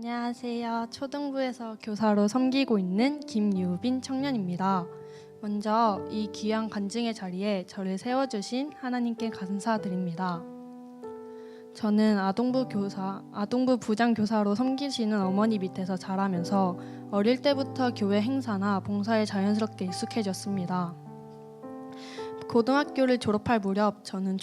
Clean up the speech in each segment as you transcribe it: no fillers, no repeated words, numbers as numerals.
안녕하세요. 초등부에서 교사로 섬기고 있는 김유빈 청년입니다. 먼저 이 귀한 간증의 자리에 저를 세워주신 하나님께 감사드립니다. 저는 아동부 부장교사로 섬기시는 어머니 밑에서 자라면서 어릴 때부터 교회 행사나 봉사에 자연스럽게 익숙해졌습니다. 고등학교를 졸업할 무렵 저는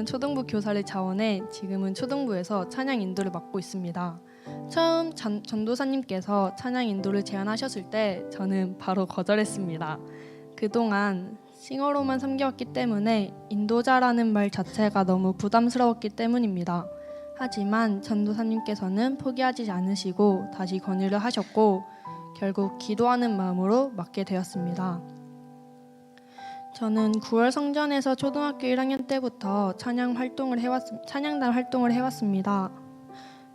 초등부 교사를 자원해 지금은 초등부에서 찬양 인도를 맡고 있습니다. 처음 전도사님께서 찬양 인도를 제안하셨을 때 저는 바로 거절했습니다. 그동안 싱어로만 섬겨왔기 때문에 인도자라는 말 자체가 너무 부담스러웠기 때문입니다. 하지만 전도사님께서는 포기하지 않으시고 다시 권유를 하셨고 결국 기도하는 마음으로 맡게 되었습니다. 저는 9월 성전에서 초등학교 1학년 때부터 찬양단 활동을 해왔습니다.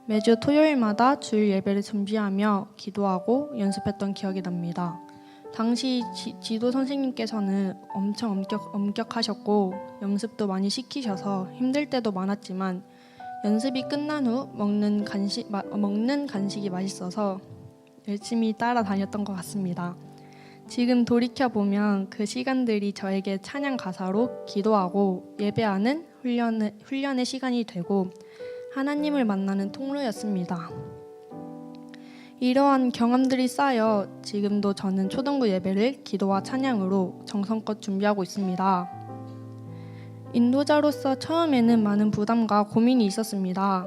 매주 토요일마다 주일 예배를 준비하며 기도하고 연습했던 기억이 납니다. 당시 지도 선생님께서는 엄청 엄격하셨고 연습도 많이 시키셔서 힘들 때도 많았지만 연습이 끝난 후 먹는 간식이 맛있어서 열심히 따라다녔던 것 같습니다. 지금 돌이켜보면 그 시간들이 저에게 찬양 가사로 기도하고 예배하는 훈련의 시간이 되고 하나님을 만나는 통로였습니다. 이러한 경험들이 쌓여 지금도 저는 초등부 예배를 기도와 찬양으로 정성껏 준비하고 있습니다. 인도자로서 처음에는 많은 부담과 고민이 있었습니다.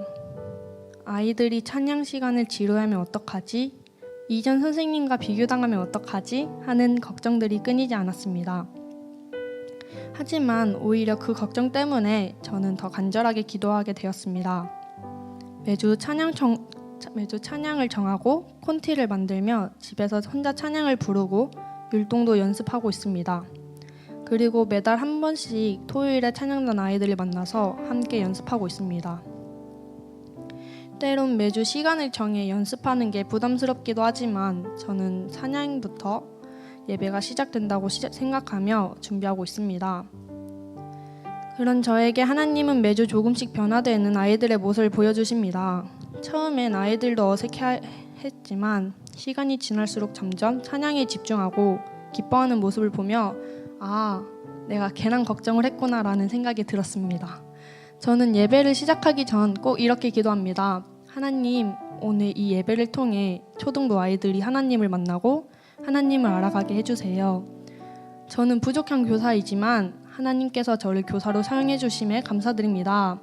아이들이 찬양 시간을 지루하면 어떡하지? 이전 선생님과 비교당하면 어떡하지? 하는 걱정들이 끊이지 않았습니다. 하지만 오히려 그 걱정 때문에 저는 더 간절하게 기도하게 되었습니다. 매주 찬양을 정하고 콘티를 만들며 집에서 혼자 찬양을 부르고 율동도 연습하고 있습니다. 그리고 매달 한 번씩 토요일에 찬양단 아이들을 만나서 함께 연습하고 있습니다. 때론 매주 시간을 정해 연습하는 게 부담스럽기도 하지만 저는 찬양부터 예배가 시작된다고 생각하며 준비하고 있습니다. 그런 저에게 하나님은 매주 조금씩 변화되는 아이들의 모습을 보여주십니다. 처음엔 아이들도 어색해했지만 시간이 지날수록 점점 찬양에 집중하고 기뻐하는 모습을 보며 내가 괜한 걱정을 했구나라는 생각이 들었습니다. 저는 예배를 시작하기 전 꼭 이렇게 기도합니다. 하나님, 오늘 이 예배를 통해 초등부 아이들이 하나님을 만나고 하나님을 알아가게 해주세요. 저는 부족한 교사이지만 하나님께서 저를 교사로 사용해 주심에 감사드립니다.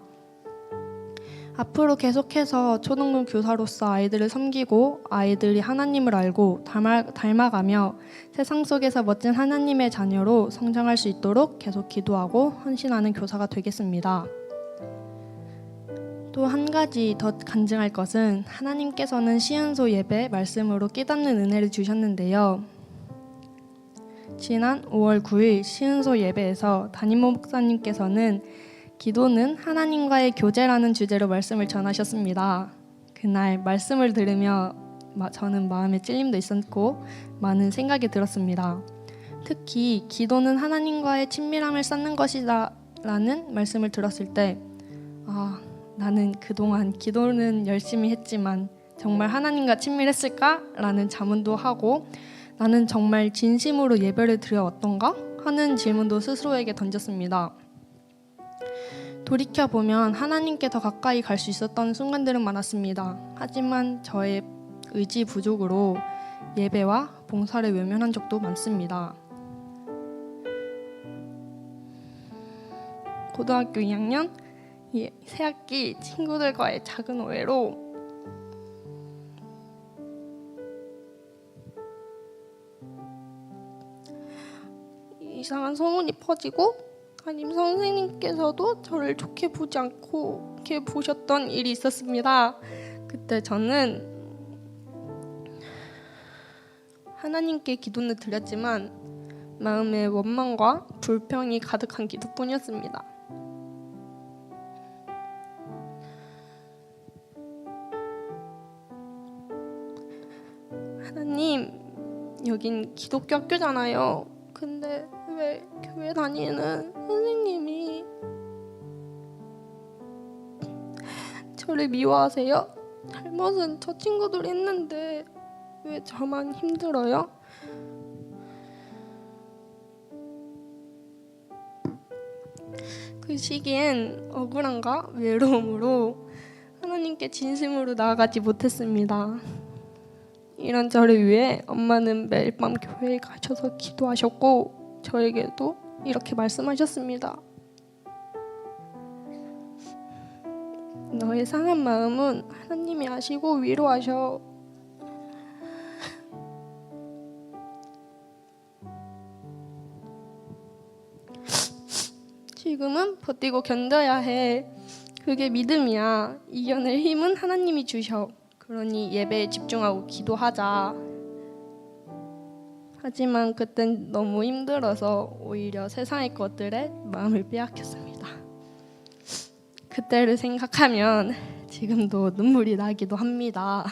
앞으로 계속해서 초등부 교사로서 아이들을 섬기고 아이들이 하나님을 알고 닮아가며 세상 속에서 멋진 하나님의 자녀로 성장할 수 있도록 계속 기도하고 헌신하는 교사가 되겠습니다. 또 한 가지 더 간증할 것은 하나님께서는 시은소 예배 말씀으로 깨닫는 은혜를 주셨는데요. 지난 5월 9일 시은소 예배에서 담임 목사님께서는 기도는 하나님과의 교제라는 주제로 말씀을 전하셨습니다. 그날 말씀을 들으며 저는 마음에 찔림도 있었고 많은 생각이 들었습니다. 특히 기도는 하나님과의 친밀함을 쌓는 것이다 라는 말씀을 들었을 때 나는 그동안 기도는 열심히 했지만 정말 하나님과 친밀했을까? 라는 자문도 하고 나는 정말 진심으로 예배를 드려왔던가? 하는 질문도 스스로에게 던졌습니다. 돌이켜보면 하나님께 더 가까이 갈 수 있었던 순간들은 많았습니다. 하지만 저의 의지 부족으로 예배와 봉사를 외면한 적도 많습니다. 고등학교 2학년 새학기 친구들과의 작은 오해로 이상한 소문이 퍼지고 담임 선생님께서도 저를 좋게 보지 않고 이렇게 보셨던 일이 있었습니다. 그때 저는 하나님께 기도는 드렸지만 마음에 원망과 불평이 가득한 기도뿐이었습니다. 하나님, 여긴 기독교 학교잖아요. 근데 왜 교회 다니는 선생님이 저를 미워하세요? 잘못은 저 친구들이 했는데 왜 저만 힘들어요? 그 시기엔 억울함과 외로움으로 하나님께 진심으로 나아가지 못했습니다. 이런 저를 위해 엄마는 매일 밤 교회에 가셔서 기도하셨고 저에게도 이렇게 말씀하셨습니다. 너의 상한 마음은 하나님이 아시고 위로하셔. 지금은 버티고 견뎌야 해. 그게 믿음이야. 이겨낼 힘은 하나님이 주셔. 그러니 예배에 집중하고 기도하자. 하지만 그땐 너무 힘들어서 오히려 세상의 것들에 마음을 빼앗겼습니다. 그때를 생각하면 지금도 눈물이 나기도 합니다.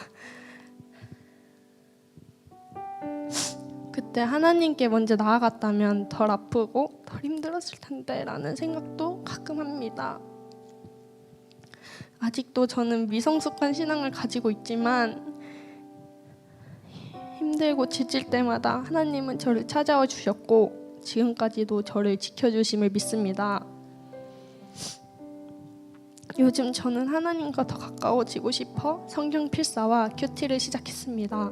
그때 하나님께 먼저 나아갔다면 덜 아프고 덜 힘들었을 텐데 라는 생각도 가끔 합니다. 아직도 저는 미성숙한 신앙을 가지고 있지만 힘들고 지칠 때마다 하나님은 저를 찾아와 주셨고 지금까지도 저를 지켜주심을 믿습니다. 요즘 저는 하나님과 더 가까워지고 싶어 성경 필사와 큐티를 시작했습니다.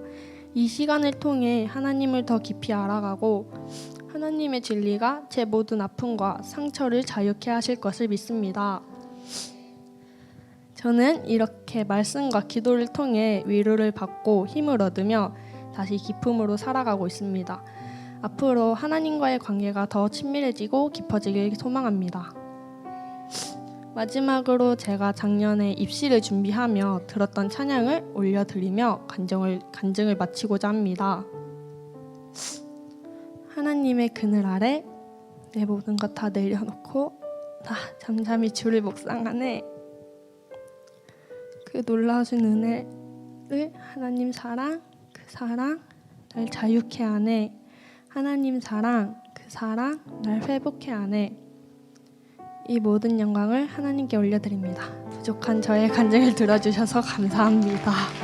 이 시간을 통해 하나님을 더 깊이 알아가고 하나님의 진리가 제 모든 아픔과 상처를 자유케 하실 것을 믿습니다. 저는 이렇게 말씀과 기도를 통해 위로를 받고 힘을 얻으며 다시 기쁨으로 살아가고 있습니다. 앞으로 하나님과의 관계가 더 친밀해지고 깊어지길 소망합니다. 마지막으로 제가 작년에 입시를 준비하며 들었던 찬양을 올려드리며 간증을 마치고자 합니다. 하나님의 그늘 아래 내 모든 것 다 내려놓고 나 잠잠히 주를 묵상하네. 그 놀라우신 은혜를 하나님 사랑, 그 사랑 날 자유케 하네. 하나님 사랑, 그 사랑 날 회복케 하네. 이 모든 영광을 하나님께 올려드립니다. 부족한 저의 간증을 들어주셔서 감사합니다.